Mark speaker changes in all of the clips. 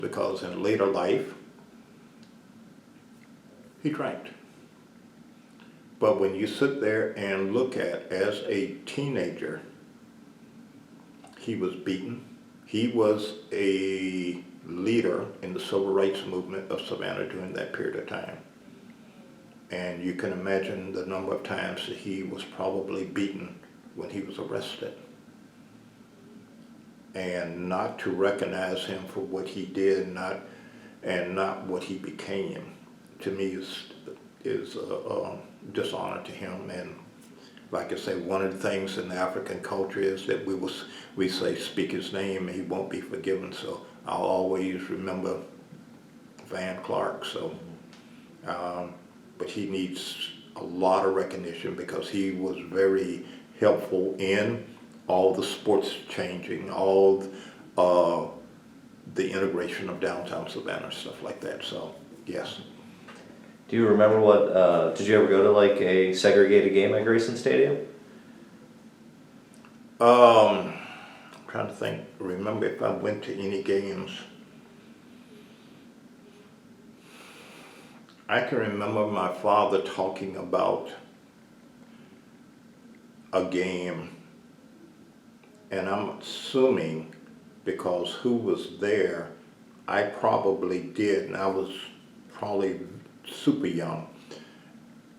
Speaker 1: because in later life, he drank. But when you sit there and look at, as a teenager, he was beaten. He was a leader in the civil rights movement of Savannah during that period of time. And you can imagine the number of times that he was probably beaten when he was arrested. And not to recognize him for what he did, not what he became, to me is a dishonor to him. And like I say, one of the things in the African culture is that we say speak his name and he won't be forgiven. So I'll always remember Van Clark. So, but he needs a lot of recognition because he was very helpful in all the sports changing, all the integration of downtown Savannah, stuff like that. So yes.
Speaker 2: Do you remember what, did you ever go to like a segregated game at Grayson Stadium?
Speaker 1: I'm trying to remember if I went to any games. I can remember my father talking about a game, and I'm assuming because who was there, I probably did, and I was probably super young.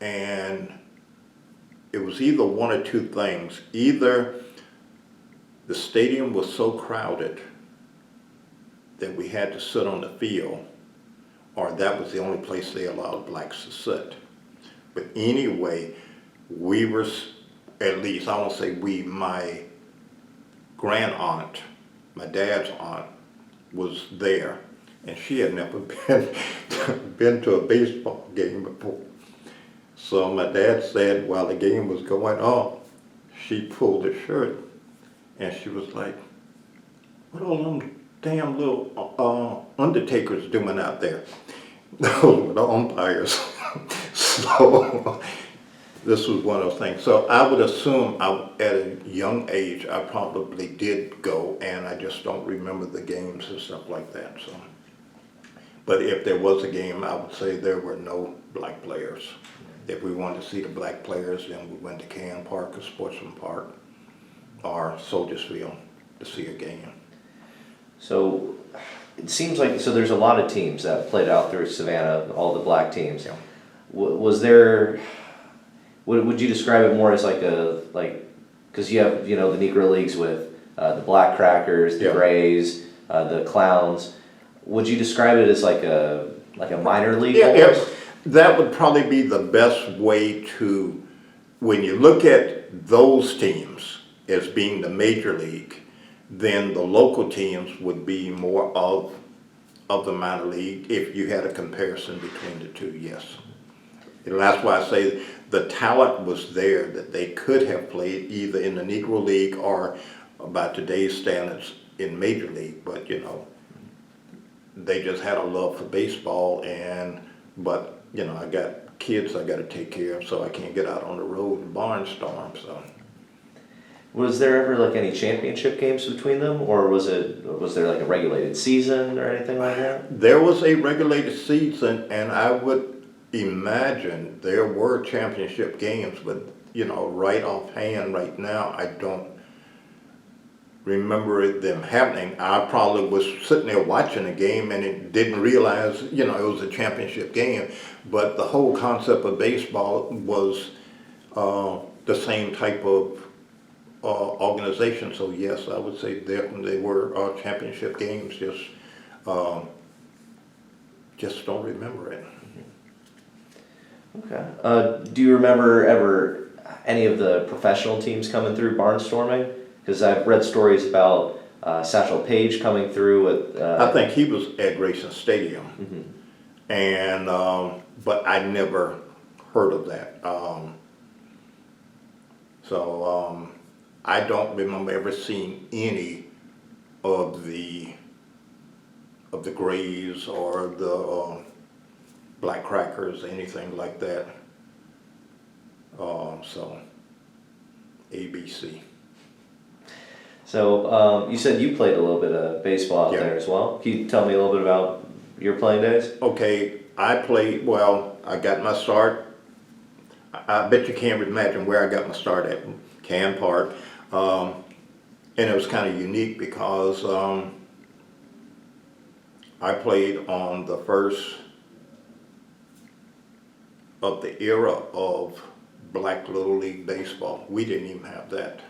Speaker 1: And it was either one or two things. Either the stadium was so crowded that we had to sit on the field, or that was the only place they allowed blacks to sit. But anyway, we were, at least, I won't say we, my grand aunt, my dad's aunt, was there, and she had never been to a baseball game before. So my dad said while the game was going on, she pulled her shirt, and she was like, "What are all them damn little undertakers doing out there?" Those were the umpires. So this was one of those things. So I would assume at a young age, I probably did go, and I just don't remember the games and stuff like that. So, but if there was a game, I would say there were no black players. If we wanted to see the black players, then we went to Cann Park or Sportsman Park or Soldiers Field to see a game.
Speaker 2: So it seems like, so there's a lot of teams that played out through Savannah, all the black teams.
Speaker 1: Yeah.
Speaker 2: Was there, would you describe it more as because you have, the Negro leagues with the Black Crackers, the
Speaker 1: Yeah.
Speaker 2: Grays, the Clowns. Would you describe it as like a minor league?
Speaker 1: Yeah, that would probably be the best way to, when you look at those teams as being the major league, then the local teams would be more of the minor league if you had a comparison between the two, yes. And that's why I say the talent was there, that they could have played either in the Negro League or by today's standards in Major League, but they just had a love for baseball, but I got kids I got to take care of, so I can't get out on the road and barnstorm. So,
Speaker 2: was there ever like any championship games between them, or was there like a regulated season or anything like that?
Speaker 1: There was a regulated season, and I would imagine there were championship games, but right offhand right now, I don't remember them happening. I probably was sitting there watching a game and didn't realize, it was a championship game. But the whole concept of baseball was the same type of organization. So yes, I would say they were championship games. Just don't remember it.
Speaker 2: Okay. Do you remember ever any of the professional teams coming through barnstorming? Because I've read stories about Satchel Paige coming through with.
Speaker 1: I think he was at Grayson Stadium,
Speaker 2: Mm-hmm.
Speaker 1: and but I never heard of that. So I don't remember ever seeing any of the Grays or the Black Crackers, anything like that. So ABC.
Speaker 2: So you said you played a little bit of baseball out
Speaker 1: Yeah.
Speaker 2: there as well. Can you tell me a little bit about your playing days?
Speaker 1: Okay, I got my start. I bet you can't imagine where I got my start at, Cann Park. And it was kind of unique because I played on the first of the era of Black Little League Baseball. We didn't even have that.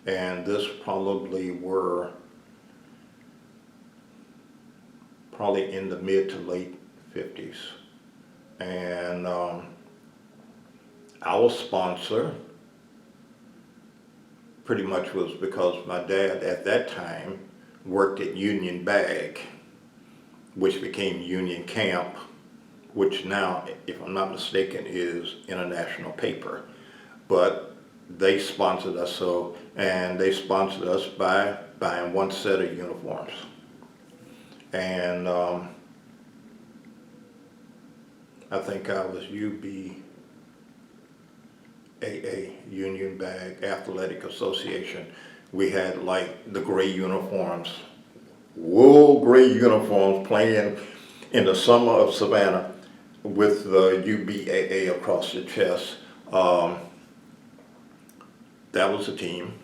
Speaker 1: And this probably in the mid to late 50s. And our sponsor pretty much was because my dad at that time worked at Union Bag, which became Union Camp, which now, if I'm not mistaken, is international paper. But they sponsored us and they sponsored us by buying one set of uniforms. And I think I was UBAA, Union Bag Athletic Association. We had like the gray uniforms, wool gray uniforms, playing in the summer of Savannah with the UBAA across the chest. That was the team.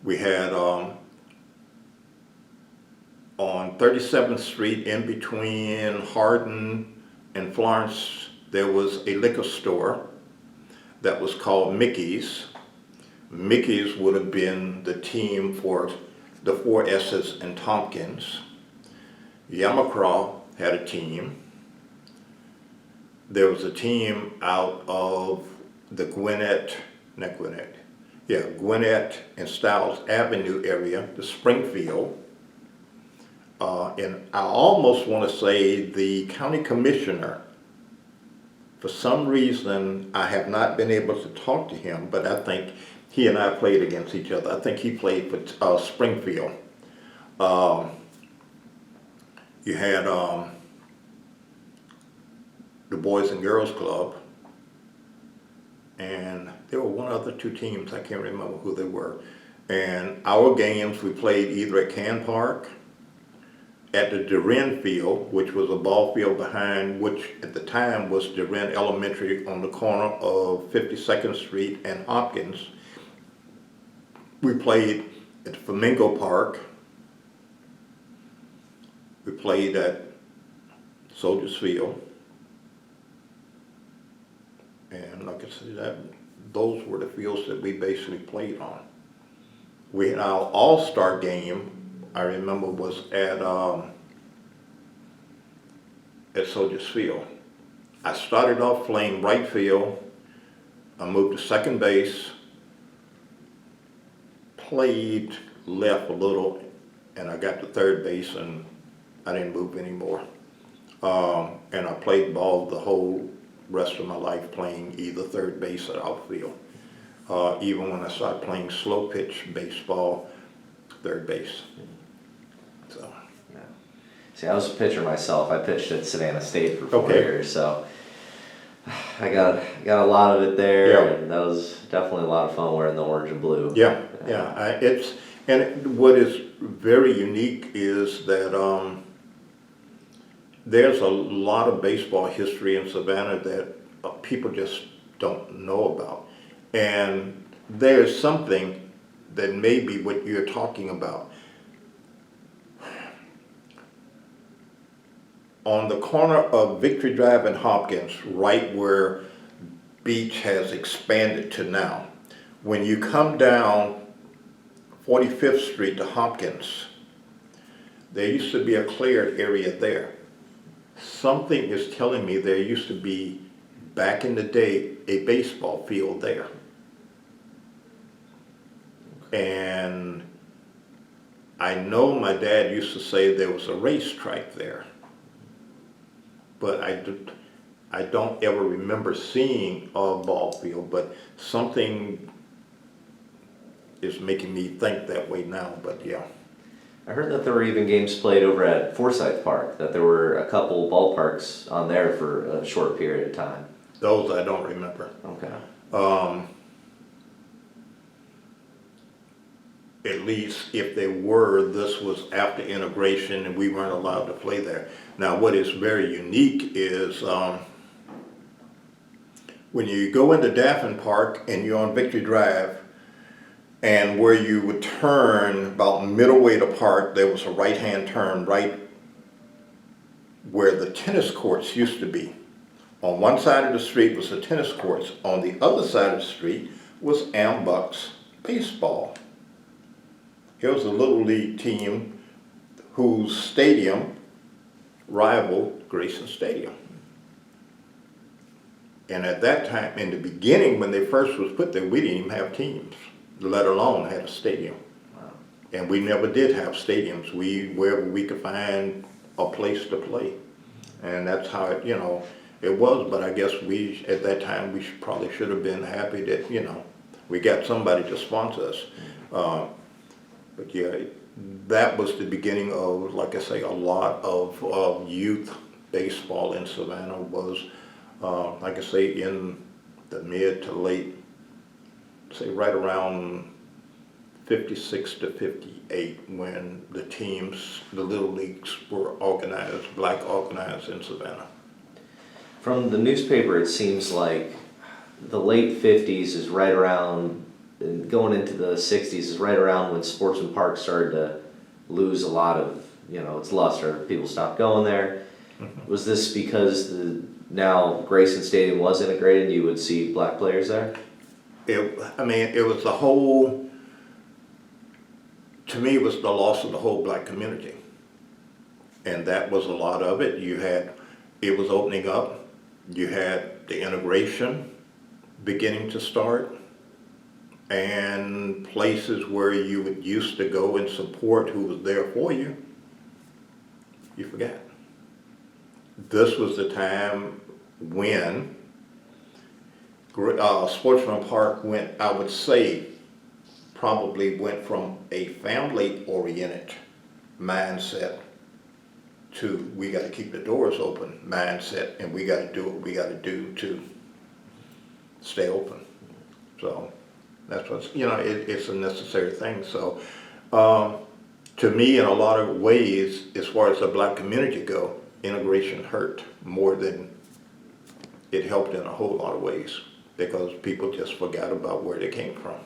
Speaker 1: We had on 37th Street in between Hardin and Florence, there was a liquor store that was called Mickey's. Mickey's would have been the team for the 4S's and Tompkins. Yamacraw had a team. There was a team out of the Gwinnett and Stiles Avenue area, the Springfield. And I almost want to say the county commissioner, for some reason, I have not been able to talk to him, but I think he and I played against each other. I think he played for Springfield. You had the Boys and Girls Club, and there were two teams, I can't remember who they were. And our games, we played either at Cann Park, at the Durin Field, which was a ball field behind, which at the time was Durin Elementary on the corner of 52nd Street and Hopkins. We played at Flamingo Park. We played at Soldiers Field. And like I said, those were the fields that we basically played on. We had our all-star game, I remember, was at Soldiers Field. I started off playing right field. I moved to second base, played left a little, and I got to third base, and I didn't move anymore. And I played ball the whole rest of my life, playing either third base or outfield. Even when I started playing slow pitch baseball, third base. So.
Speaker 2: Yeah. See, I was a pitcher myself. I pitched at Savannah State for 4 years, so I got a lot of it there,
Speaker 1: Yeah.
Speaker 2: and that was definitely a lot of fun wearing the orange and blue.
Speaker 1: Yeah. What is very unique is that there's a lot of baseball history in Savannah that people just don't know about. And there's something that may be what you're talking about. On the corner of Victory Drive and Hopkins, right where Beach has expanded to now, when you come down 45th Street to Hopkins, there used to be a cleared area there. Something is telling me there used to be, back in the day, a baseball field there. And I know my dad used to say there was a racetrack there, but I don't ever remember seeing a ball field, but something is making me think that way now, but yeah.
Speaker 2: I heard that there were even games played over at Forsyth Park, that there were a couple ballparks on there for a short period of time.
Speaker 1: Those I don't remember.
Speaker 2: Okay.
Speaker 1: at least if they were, this was after integration and we weren't allowed to play there. Now, what is very unique is when you go into Cann Park and you're on Victory Drive, and where you would turn about middle way to park, there was a right-hand turn right where the tennis courts used to be. On one side of the street was the tennis courts. On the other side of the street was Ambuck's baseball. Here was a Little League team whose stadium rivaled Grayson Stadium. And at that time, in the beginning, when they first was put there, we didn't even have teams, let alone had a stadium.
Speaker 2: Wow.
Speaker 1: And we never did have stadiums. Wherever we could find a place to play. And that's how it, it was. But I guess at that time, we probably should have been happy that, we got somebody to sponsor us. But yeah, that was the beginning of, like I say, a lot of youth baseball in Savannah was, like I say, in the mid to late, say right around 56 to 58 when the teams, the Little Leagues were organized, black organized in Savannah.
Speaker 2: From the newspaper, it seems like the late 50s is right around, going into the 60s is right around when Sportsman Park started to lose a lot of, its luster. People stopped going there. Mm-hmm. Was this because now Grayson Stadium was integrated and you would see black players there?
Speaker 1: It was the whole, to me, it was the loss of the whole black community. And that was a lot of it. It was opening up. You had the integration beginning to start. And places where you would used to go and support who was there for you, you forgot. This was the time when Sportsman Park went, I would say, probably went from a family-oriented mindset to we got to keep the doors open mindset, and we got to do what we got to do to stay open. So that's what's, it's a necessary thing. So to me, in a lot of ways, as far as the black community go, integration hurt more than it helped in a whole lot of ways, because people just forgot about where they came from.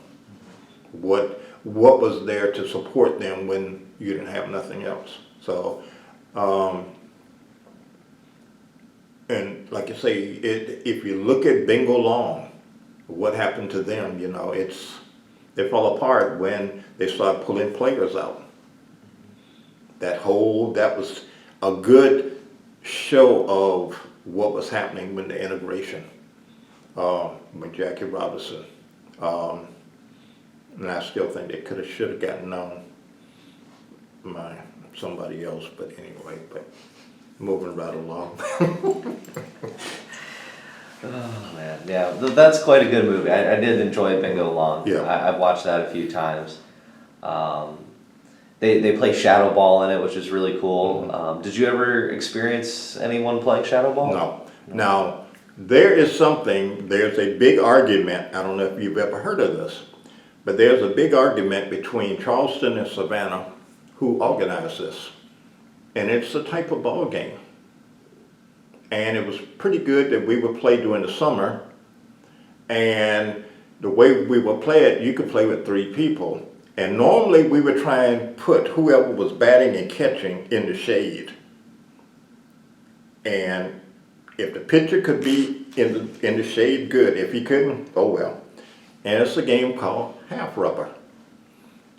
Speaker 1: What was there to support them when you didn't have nothing else. So, and like you say, if you look at Bingo Long, what happened to them, they fall apart when they start pulling players out. That was a good show of what was happening with the integration, with Jackie Robinson. And I still think they should have gotten somebody else, but anyway, moving right along.
Speaker 2: Oh man, yeah, that's quite a good movie. I did enjoy Bingo Long.
Speaker 1: Yeah.
Speaker 2: I've watched that a few times. They play shadow ball in it, which is really cool.
Speaker 1: Mm-hmm.
Speaker 2: Did you ever experience anyone playing shadow ball?
Speaker 1: No. Now, there's a big argument, I don't know if you've ever heard of this, but there's a big argument between Charleston and Savannah who organized this. And it's a type of ball game. And it was pretty good that we would play during the summer. And the way we would play it, you could play with 3 people. And normally we would try and put whoever was batting and catching in the shade. And if the pitcher could be in the shade, good. If he couldn't, oh well. And it's a game called half rubber.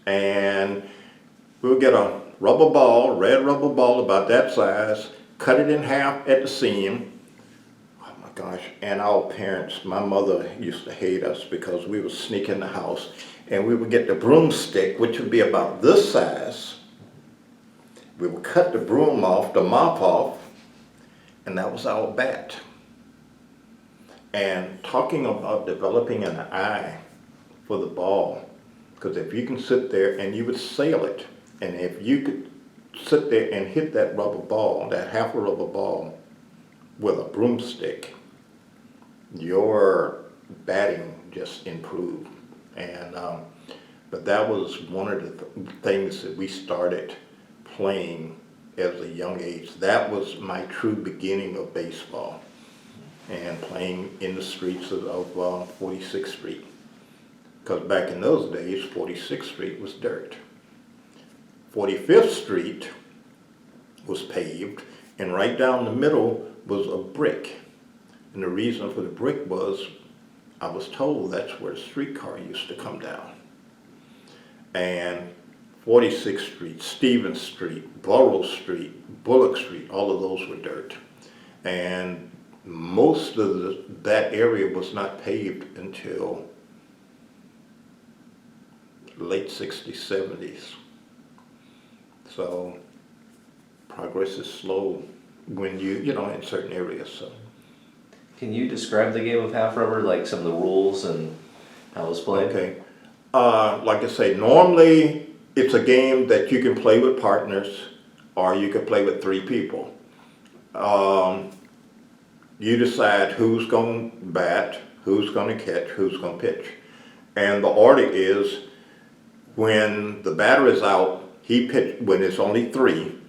Speaker 1: And we'll get a rubber ball, red rubber ball about that size, cut it in half at the seam. Oh my gosh, and our parents, my mother used to hate us because we would sneak in the house and we would get the broomstick, which would be about this size. We would cut the broom off, the mop off, and that was our bat. And talking about developing an eye for the ball, because if you can sit there and you would sail it, and if you could sit there and hit that rubber ball, that half a rubber ball, with a broomstick, your batting just improved. And But that was one of the things that we started playing as a young age. That was my true beginning of baseball, and playing in the streets of 46th Street. Because back in those days, 46th Street was dirt. 45th Street was paved, and right down the middle was a brick. And the reason for the brick was, I was told that's where the streetcar used to come down. And 46th Street, Stevens Street, Borough Street, Bullock Street, all of those were dirt. And most of that area was not paved until late 60s, 70s. So progress is slow when you know, in certain areas. So.
Speaker 2: Can you describe the game of half rubber, like some of the rules and how it's played?
Speaker 1: Okay. Like I say, normally it's a game that you can play with partners, or you can play with 3 people. You decide who's going to bat, who's going to catch, who's going to pitch. And the order is, when the batter is out, he pitch. When it's only 3,